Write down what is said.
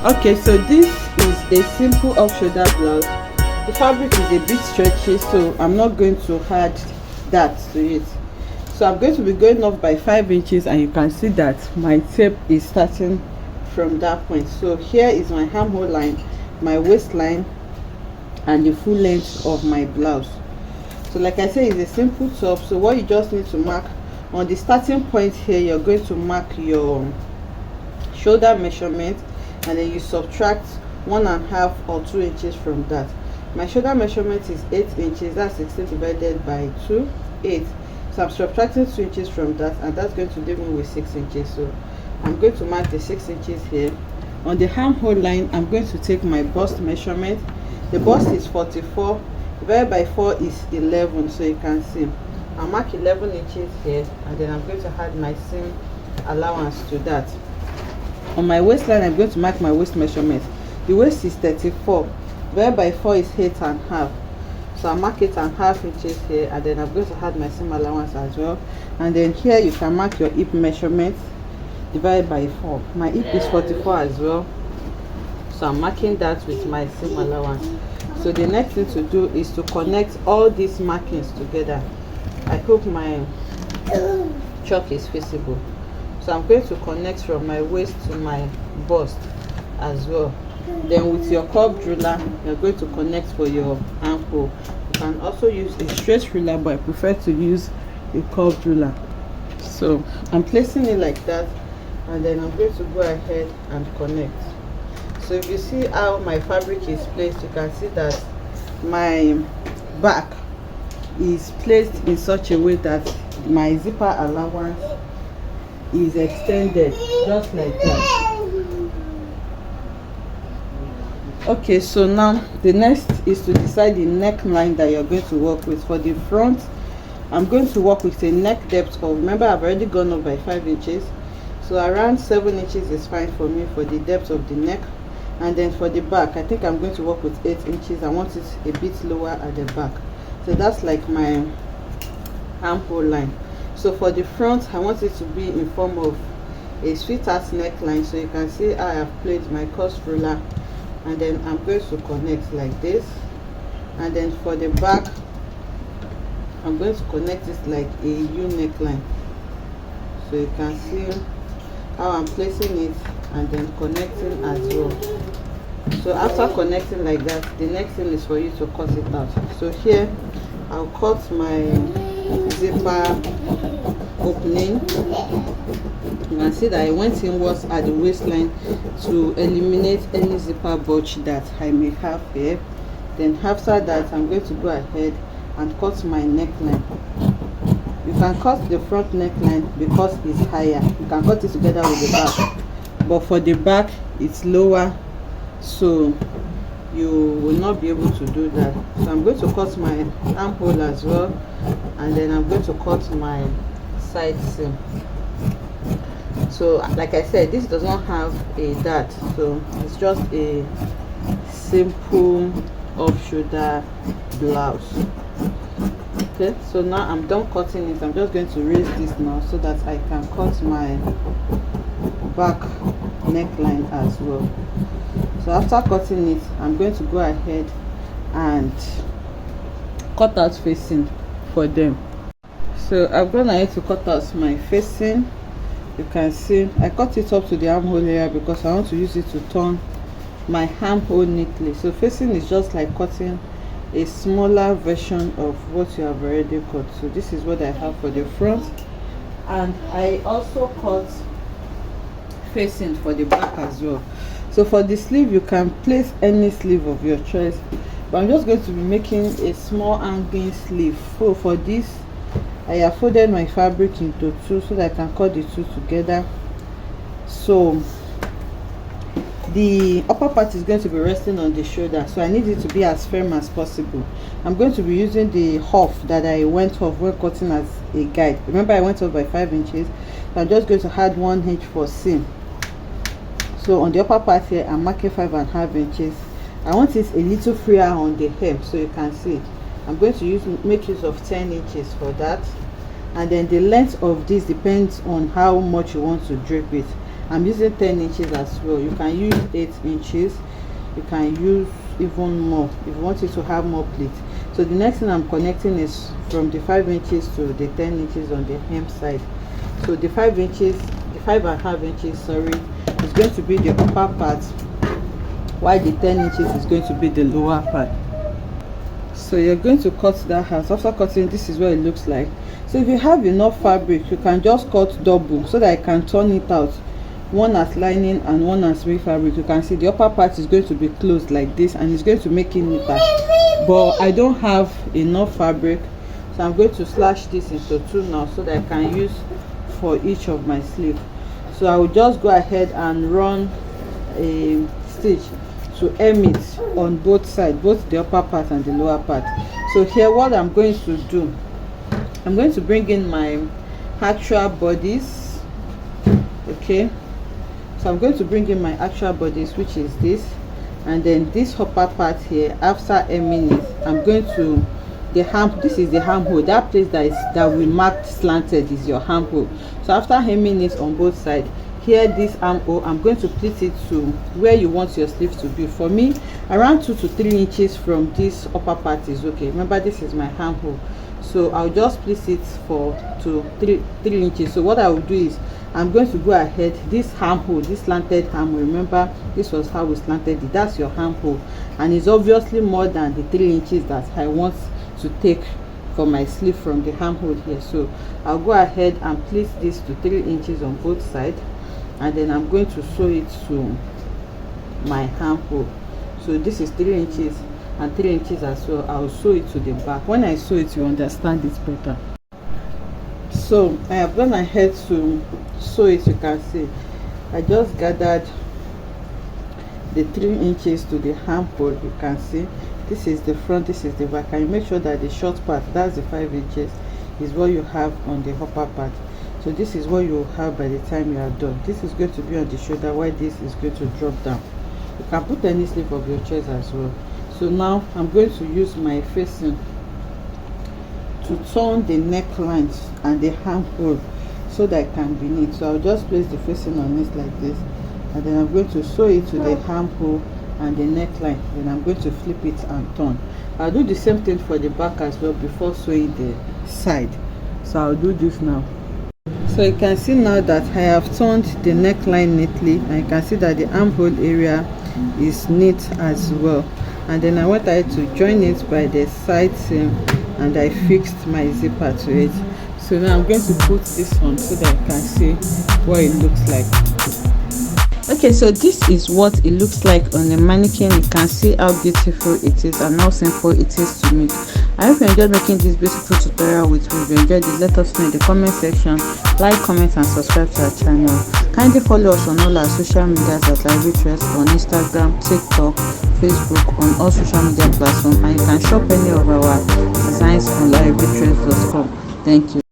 Okay, so this is a simple off shoulder blouse. The fabric is a bit stretchy, so I'm not going to add that to it. So I'm going to be going off by 5 inches, and you can see that my tape is starting from that point. So here is my armhole line, my waistline, and the full length of my blouse. So like I said, it's a simple top. So what you just need to mark on the starting point here, you're going to mark your shoulder measurement, and then you subtract 1.5 or 2 inches from that. My shoulder measurement is 8 inches. That's 16 divided by 2, 8. So I'm subtracting 2 inches from that, and that's going to leave me with 6 inches. So I'm going to mark the 6 inches here. On the armhole line, I'm going to take my bust measurement. The bust is 44 divided by 4 is 11. So you can see I'll mark 11 inches here, and then I'm going to add my seam allowance to that. On my waistline, I'm going to mark my waist measurement. The waist is 34 divided by 4 is 8.5. So I'll mark 8.5 inches here, and then I'm going to add my seam allowance as well. And then here you can mark your hip measurement divided by 4. My hip is 44 as well, so I'm marking that with my seam allowance. So the next thing to do is to connect all these markings together. I hope my chalk is visible. So I'm going to connect from my waist to my bust as well. Then with your curved ruler, you're going to connect for your armhole. You can also use a straight ruler, but I prefer to use a curved ruler. So I'm placing it like that, and then I'm going to go ahead and connect. So if you see how my fabric is placed, you can see that my back is placed in such a way that my zipper allowance is extended just like that. Okay, so now the next is to decide the neckline that you're going to work with. For the front, I'm going to work with a neck depth of, remember I've already gone up by 5 inches, so around 7 inches is fine for me for the depth of the neck. And then for the back, I think I'm going to work with 8 inches. I want it a bit lower at the back. So that's like my armhole line. So for the front, I want it to be in form of a sweetheart neckline. So you can see I have placed my curved ruler, and then I'm going to connect like this. And then for the back, I'm going to connect it like a U neckline. So you can see how I'm placing it and then connecting as well. So after connecting like that, the next thing is for you to cut it out. So here I'll cut my zipper opening. You can see that I went inwards at the waistline to eliminate any zipper bulge that I may have here. Then after that, I'm going to go ahead and cut my neckline. You can cut the front neckline because it's higher. You can cut it together with the back, but for the back it's lower, so you will not be able to do that. So I'm going to cut my armhole as well, and then I'm going to cut my side seam. So like I said, this does not have a dart, so it's just a simple off shoulder blouse. Okay, so now I'm done cutting it. I'm just going to raise this now so that I can cut my back neckline as well. So after cutting it, I'm going to go ahead and cut out facing for them. So I've gone ahead to cut out my facing. You can see I cut it up to the armhole area because I want to use it to turn my armhole neatly. So facing is just like cutting a smaller version of what you have already cut. So this is what I have for the front, and I also cut facing for the back as well. So for the sleeve, you can place any sleeve of your choice, but I'm just going to be making a small hanging sleeve. So for this, I have folded my fabric into two so that I can cut the two together. So the upper part is going to be resting on the shoulder, so I need it to be as firm as possible. I'm going to be using the off that I went off when cutting as a guide. Remember I went off by 5 inches, so I'm just going to add 1 inch for seam. So on the upper part here, I'm marking 5.5 inches. I want it a little freer on the hem, so you can see I'm going to make use of 10 inches for that. And then the length of this depends on how much you want to drape it. I'm using 10 inches as well. You can use 8 inches, you can use even more if you want it to have more pleat. So the next thing I'm connecting is from the 5 inches to the 10 inches on the hem side. So the 5 inches, the 5.5 inches, sorry, is going to be the upper part, while the 10 inches is going to be the lower part. So you're going to cut that out. After cutting, this is what it looks like. So if you have enough fabric, you can just cut double so that I can turn it out, one as lining and one as real fabric. You can see the upper part is going to be closed like this, and it's going to make it neater. But I don't have enough fabric, so I'm going to slash this into 2 now so that I can use for each of my sleeve. So I will just go ahead and run a stitch to hem it on both sides, both the upper part and the lower part. So here what I'm going to do, I'm going to bring in my actual bodice. Okay, so I'm going to bring in my actual bodice, which is this, and then this upper part here. After hemming it, I'm going to the ham, this is the ham hole, that place that we marked slanted is your ham hole. So after hemming it on both sides, here this armhole, I'm going to pleat it to where you want your sleeve to be. For me, around 2 to 3 inches from this upper part is okay. Remember, this is my armhole, so I'll just pleat it for to 3 inches. So what I will do is I'm going to go ahead, this armhole, this slanted armhole, remember this was how we slanted it, that's your armhole, and it's obviously more than the 3 inches that I want to take for my sleeve from the armhole here. So I'll go ahead and pleat this to 3 inches on both sides, and then I'm going to sew it to my armhole. So this is 3 inches and 3 inches as well. I'll sew it to the back. When I sew it, you understand it better. So I have gone ahead to sew it. You can see I just gathered the 3 inches to the armhole. You can see this is the front, this is the back, and you make sure that the short part, that's the 5 inches, is what you have on the upper part. So this is what you will have by the time you are done. This is going to be on the shoulder, while this is going to drop down. You can put any sleeve of your chest as well. So now I'm going to use my facing to turn the necklines and the armhole so that it can be neat. So I'll just place the facing on it like this, and then I'm going to sew it to the armhole and the neckline. Then I'm going to flip it and turn. I'll do the same thing for the back as well before sewing the side. So I'll do this now. So you can see now that I have turned the neckline neatly, and you can see that the armhole area is neat as well. And then I went ahead to join it by the side seam, and I fixed my zipper to it. So now I'm going to put this on so that you can see what it looks like. Okay, so this is what it looks like on the mannequin. You can see how beautiful it is and how simple it is to make. I hope you enjoyed making this beautiful tutorial with me. If you enjoyed it, let us know in the comment section. Like, comment and subscribe to our channel. Kindly follow us on all our social medias at Library on Instagram, TikTok, Facebook, on all social media platforms, and you can shop any of our designs on librarytress.com. Thank you.